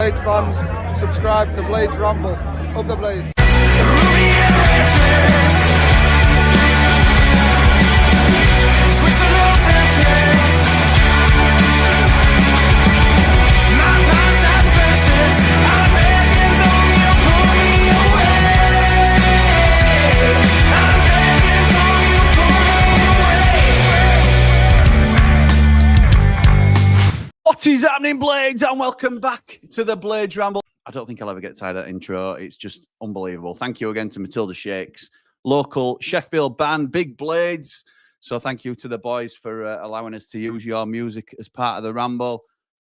Blades fans, subscribe to Blades Ramble. Up the Blades. What is happening, Blades? And welcome back to the Blades Ramble. I don't think I'll ever get tired of that intro. It's just unbelievable. Thank you again to Matilda Shakes, local Sheffield band, Big Blades. So thank you to the boys for allowing us to use your music as part of the Ramble.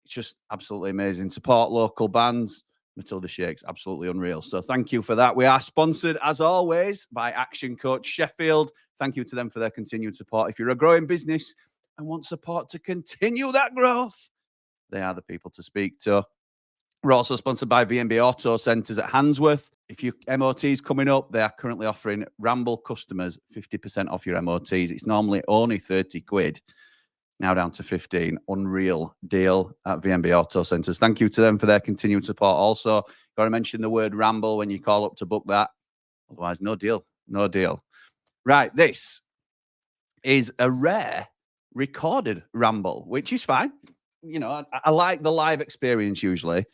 It's just absolutely amazing. Support local bands. Matilda Shakes, absolutely unreal. So thank you for that. We are sponsored, as always, by Action Coach Sheffield. Thank you to them for their continued support. If you're a growing business and want support to continue that growth, they are the people to speak to. We're also sponsored by V&B Auto Centres at Handsworth. If your MOT is coming up, they are currently offering Ramble customers 50% off your MOTs. It's normally only 30 quid, now down to 15. Unreal deal at V&B Auto Centres. Thank you to them for their continued support. Also, you've got to mention the word Ramble when you call up to book that. Otherwise, no deal. No deal. Right, this is a rare recorded Ramble, which is fine. You know, I like the live experience usually,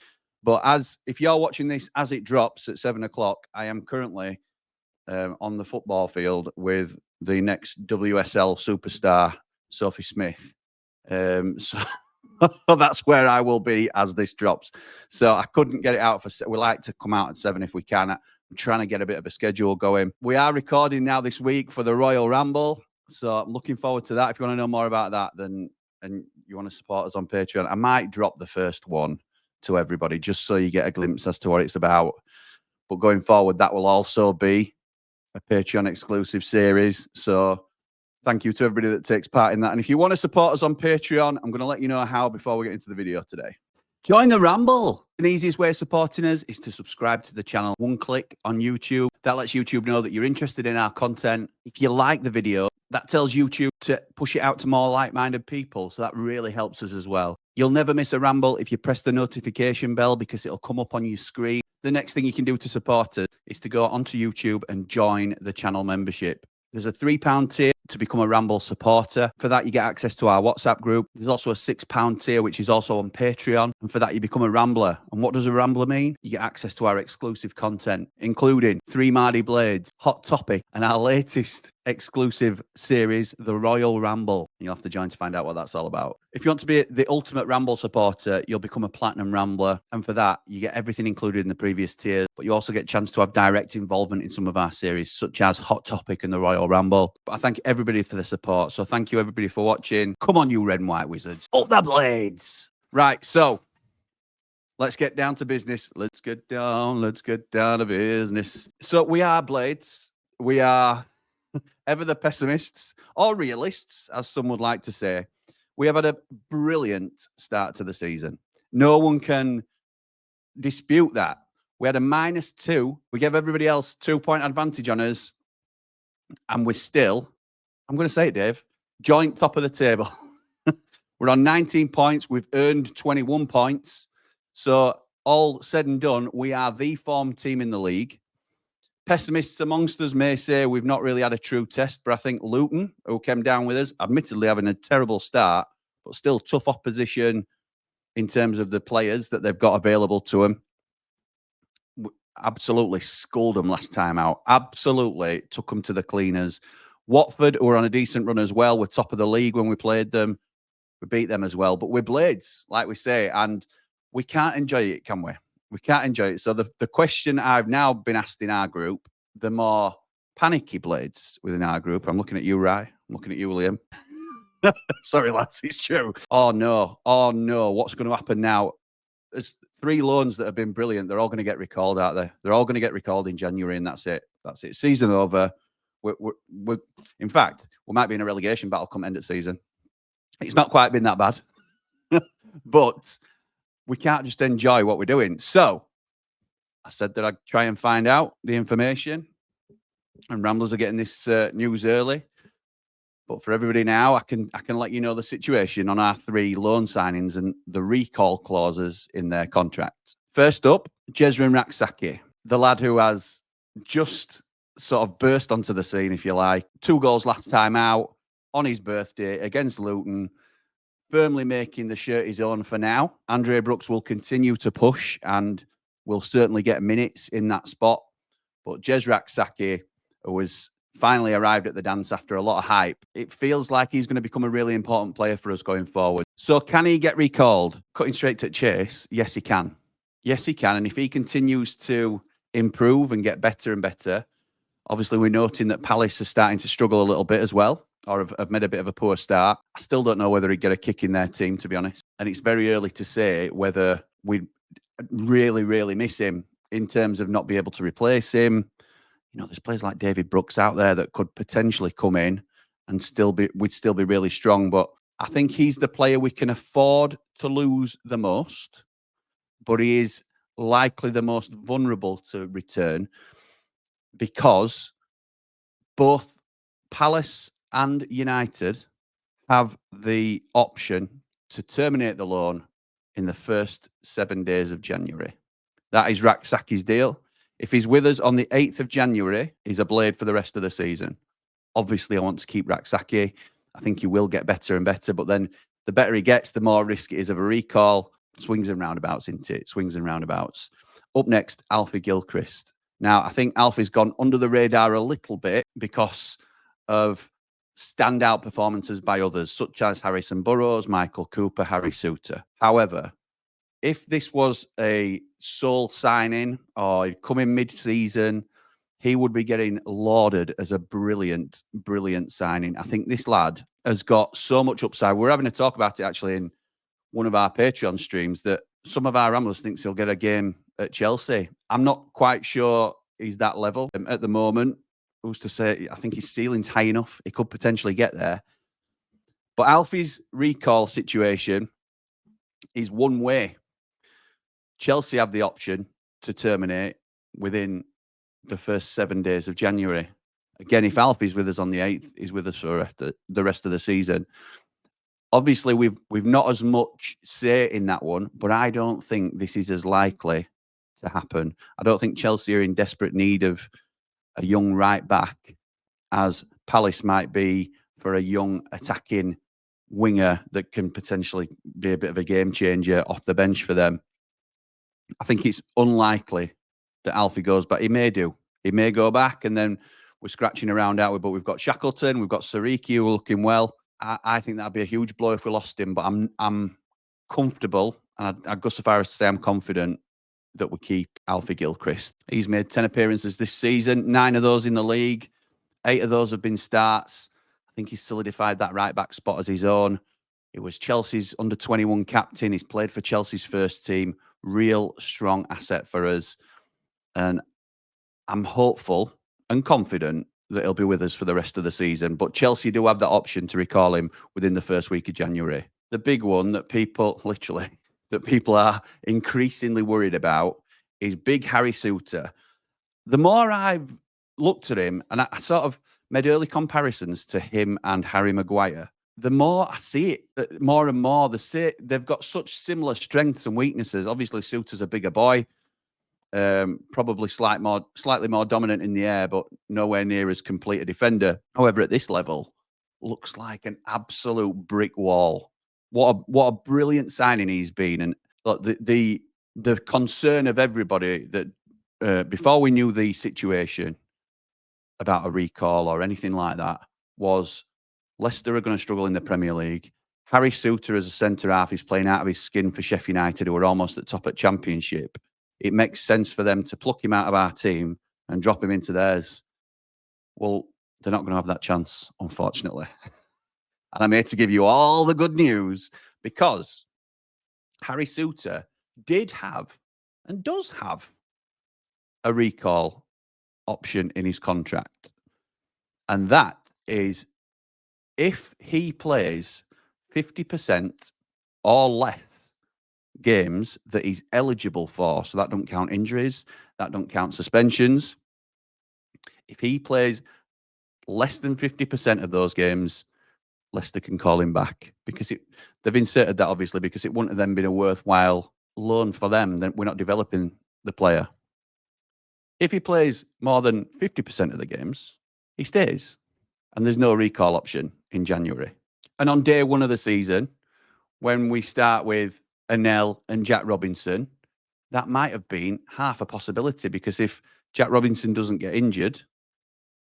but if you're watching this as it drops at 7 o'clock, I am currently on the football field with the next WSL superstar, Sophie Smith. So that's where I will be as this drops. So I couldn't get it out we like to come out at 7 if we can. I'm trying to get a bit of a schedule going. We are recording now this week for the Royal Ramble. So I'm looking forward to that. If you want to know more about that, and you want to support us on Patreon, I might drop the first one to everybody just so you get a glimpse as to what it's about. But going forward, that will also be a Patreon exclusive series. So thank you to everybody that takes part in that. And if you want to support us on Patreon, I'm going to let you know how before we get into the video today. Join the Ramble. The easiest way of supporting us is to subscribe to the channel. One click on YouTube. That lets YouTube know that you're interested in our content. If you like the video, that tells YouTube to push it out to more like-minded people. So that really helps us as well. You'll never miss a Ramble if you press the notification bell because it'll come up on your screen. The next thing you can do to support us is to go onto YouTube and join the channel membership. There's a £3 tier to become a Ramble supporter. For that, you get access to our WhatsApp group. There's also a £6 tier, which is also on Patreon. And for that, you become a Rambler. And what does a Rambler mean? You get access to our exclusive content, including 3 Mardy Blades, Hot Topic, and our latest exclusive series, The Royal Ramble. You'll have to join to find out what that's all about. If you want to be the ultimate Ramble supporter, you'll become a Platinum Rambler. And for that, you get everything included in the previous tiers. But you also get a chance to have direct involvement in some of our series, such as Hot Topic and The Royal Ramble. But I thank everybody for the support. So thank you, everybody, for watching. Come on, you red and white wizards. Up the Blades. Right, so let's get down to business. Let's get down to business. So we are Blades. We are ever the pessimists or realists, as some would like to say. We have had a brilliant start to the season. No one can dispute that. We had a -2. We gave everybody else 2-point advantage on us. And we're still, I'm going to say it, Dave, joint top of the table. We're on 19 points. We've earned 21 points. So all said and done, we are the form team in the league. Pessimists amongst us may say we've not really had a true test, but I think Luton, who came down with us, admittedly having a terrible start, but still tough opposition in terms of the players that they've got available to them. Absolutely schooled them last time out. Absolutely took them to the cleaners. Watford, who were on a decent run as well, were top of the league when we played them. We beat them as well. But we're Blades, like we say, and we can't enjoy it, can we? We can't enjoy it. So the question I've now been asked in our group, the more panicky Blades within our group, I'm looking at you, Rye. I'm looking at you, William. Sorry, lads, it's true. Oh, no. What's going to happen now? There's 3 loans that have been brilliant. They're all going to get recalled out there. They're all going to get recalled in January, and that's it. That's it. Season over. We're in fact, we might be in a relegation battle come end of season. It's not quite been that bad. But we can't just enjoy what we're doing. So I said that I'd try and find out the information. And Ramblers are getting this news early. But for everybody now, I can let you know the situation on our 3 loan signings and the recall clauses in their contract. First up, Jezurun Rak-Sakyi, the lad who has just sort of burst onto the scene, if you like. 2 goals last time out on his birthday against Luton, firmly making the shirt his own for now. Andre Brooks will continue to push and will certainly get minutes in that spot. But Jez Rak-Sakyi, who was finally arrived at the dance after a lot of hype, it feels like he's going to become a really important player for us going forward. So can he get recalled? Cutting straight to the chase, yes, he can. Yes, he can. And if he continues to improve and get better and better, obviously we're noting that Palace are starting to struggle a little bit as well, or have made a bit of a poor start. I still don't know whether he'd get a kick in their team, to be honest. And it's very early to say whether we really, really miss him in terms of not be able to replace him. You know, there's players like David Brooks out there that could potentially come in and we'd still be really strong. But I think he's the player we can afford to lose the most, but he is likely the most vulnerable to return because both Palace and United have the option to terminate the loan in the first 7 days of January. That is Rak-Sakyi's deal. If he's with us on the 8th of January, he's a blade for the rest of the season. Obviously, I want to keep Rak-Sakyi. I think he will get better and better, but then the better he gets, the more risk it is of a recall. Swings and roundabouts, isn't it? Swings and roundabouts. Up next, Alfie Gilchrist. Now, I think Alfie's gone under the radar a little bit because of standout performances by others, such as Harrison Burrows, Michael Cooper, Harry Souttar. However, if this was a sole signing or he'd come in mid-season, he would be getting lauded as a brilliant, brilliant signing. I think this lad has got so much upside. We're having a talk about it actually in one of our Patreon streams that some of our Ramblers thinks he'll get a game at Chelsea. I'm not quite sure he's that level at the moment. Who's to say? I think his ceiling's high enough. He could potentially get there. But Alfie's recall situation is one way. Chelsea have the option to terminate within the first 7 days of January. Again, if Alfie's with us on the 8th, he's with us for the rest of the season. Obviously, we've not as much say in that one, but I don't think this is as likely to happen. I don't think Chelsea are in desperate need of a young right back as Palace might be for a young attacking winger that can potentially be a bit of a game changer off the bench for them. I think it's unlikely that Alfie goes back. He may do. He may go back, and then we're scratching around out. But we've got Shackleton, we've got Sariki who are looking well. I think that'd be a huge blow if we lost him. But I'm comfortable, and I'd go so far as to say I'm confident that we keep Alfie Gilchrist. He's made 10 appearances this season, 9 of those in the league. 8 of those have been starts. I think he's solidified that right back spot as his own. He was Chelsea's under-21 captain. He's played for Chelsea's first team. Real strong asset for us. And I'm hopeful and confident that he'll be with us for the rest of the season. But Chelsea do have that option to recall him within the first week of January. The big one that people, literally, that people are increasingly worried about is big Harry Souttar. The more I've looked at him, and I sort of made early comparisons to him and Harry Maguire, the more I see it, more and more, they've got such similar strengths and weaknesses. Obviously, Souttar's a bigger boy, probably slightly more dominant in the air, but nowhere near as complete a defender. However, at this level, looks like an absolute brick wall. What a brilliant signing he's been, and look, the concern of everybody that before we knew the situation about a recall or anything like that was Leicester are going to struggle in the Premier League. Harry Souttar as a centre half is playing out of his skin for Sheffield United, who are almost at top at Championship. It makes sense for them to pluck him out of our team and drop him into theirs. Well, they're not going to have that chance, unfortunately. And I'm here to give you all the good news because Harry Souttar did have and does have a recall option in his contract. And that is if he plays 50% or less games that he's eligible for, so that don't count injuries, that don't count suspensions. If he plays less than 50% of those games, Leicester can call him back because they've inserted that obviously because it wouldn't have then been a worthwhile loan for them, then we're not developing the player. If he plays more than 50% of the games, he stays. And there's no recall option in January. And on day one of the season, when we start with Anel and Jack Robinson, that might have been half a possibility, because if Jack Robinson doesn't get injured,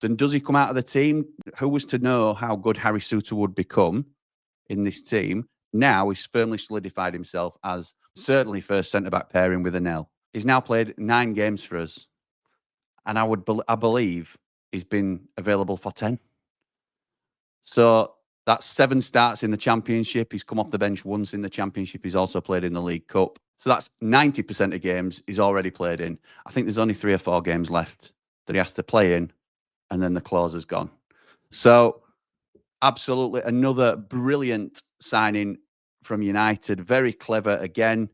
then does he come out of the team? Who was to know how good Harry Souttar would become in this team? Now he's firmly solidified himself as certainly first centre-back pairing with Anel. He's now played 9 games for us. And I believe he's been available for 10. So that's 7 starts in the Championship. He's come off the bench once in the Championship. He's also played in the League Cup. So that's 90% of games he's already played in. I think there's only 3 or 4 games left that he has to play in, and then the clause is gone. So absolutely another brilliant signing from United. Very clever again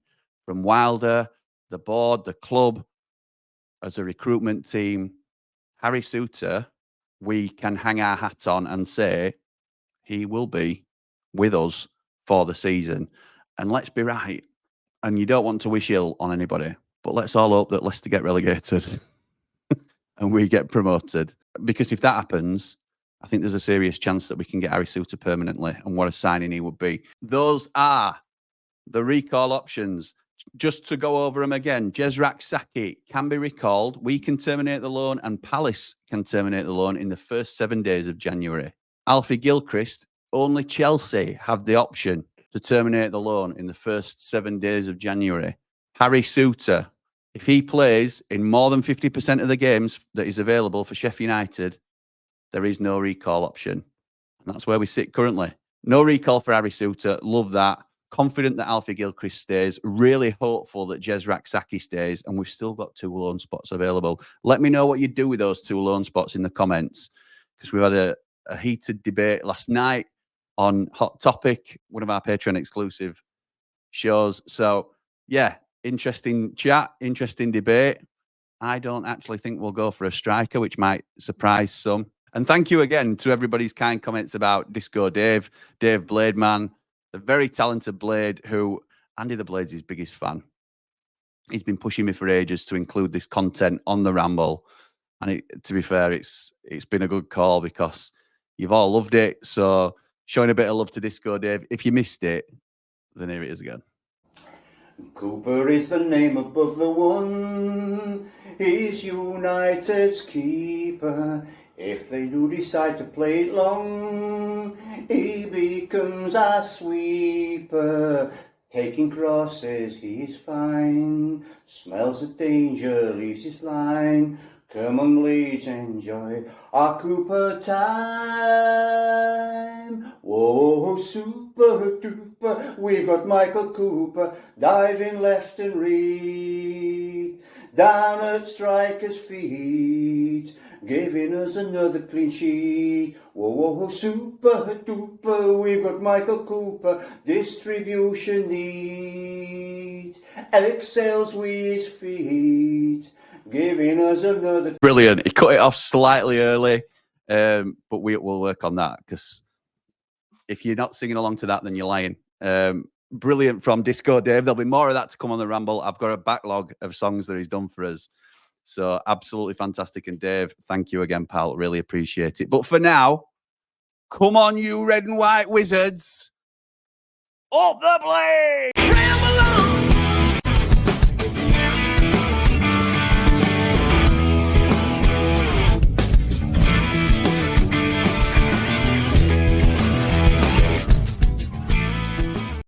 from Wilder, the board, the club, as a recruitment team. Harry Souttar, we can hang our hat on and say he will be with us for the season. And let's be right, and you don't want to wish ill on anybody, but let's all hope that Leicester get relegated and we get promoted. Because if that happens, I think there's a serious chance that we can get Harry Souttar permanently, and what a signing he would be. Those are the recall options. Just to go over them again, Jezurun Rak-Sakyi can be recalled. We can terminate the loan, and Palace can terminate the loan in the first 7 days of January. Alfie Gilchrist, only Chelsea have the option to terminate the loan in the first 7 days of January. Harry Souttar, if he plays in more than 50% of the games that is available for Sheffield United, there is no recall option. And that's where we sit currently. No recall for Harry Souttar. Love that. Confident that Alfie Gilchrist stays. Really hopeful that Jezurun Rak-Sakyi stays. And we've still got 2 loan spots available. Let me know what you do with those 2 loan spots in the comments, because we've had a heated debate last night on Hot Topic, one of our Patreon exclusive shows. So, yeah, interesting chat, interesting debate. I don't actually think we'll go for a striker, which might surprise some. And thank you again to everybody's kind comments about Disco Dave, Dave Blademan, the very talented Blade, who Andy the Blade's his biggest fan. He's been pushing me for ages to include this content on the Ramble. And to be fair, it's been a good call, because you've all loved it. So showing a bit of love to Disco Dave. If you missed it, then here it is again. Cooper is the name above the one. He's United's keeper. If they do decide to play it long, he becomes our sweeper. Taking crosses, he's fine. Smells of danger, leaves his line. Come on, Leeds, enjoy our Cooper time. Whoa, super duper, we've got Michael Cooper diving left and right, down at striker's feet, giving us another clean sheet. Whoa, super duper, we've got Michael Cooper, distribution neat, excels with his feet, giving us another. Brilliant. He cut it off slightly early, but we'll work on that, because if you're not singing along to that, then you're lying. Brilliant from Disco Dave. There'll be more of that to come on the Ramble. I've got a backlog of songs that he's done for us. So absolutely fantastic. And Dave, thank you again, pal. Really appreciate it. But for now, come on, you red and white wizards. Up the blade!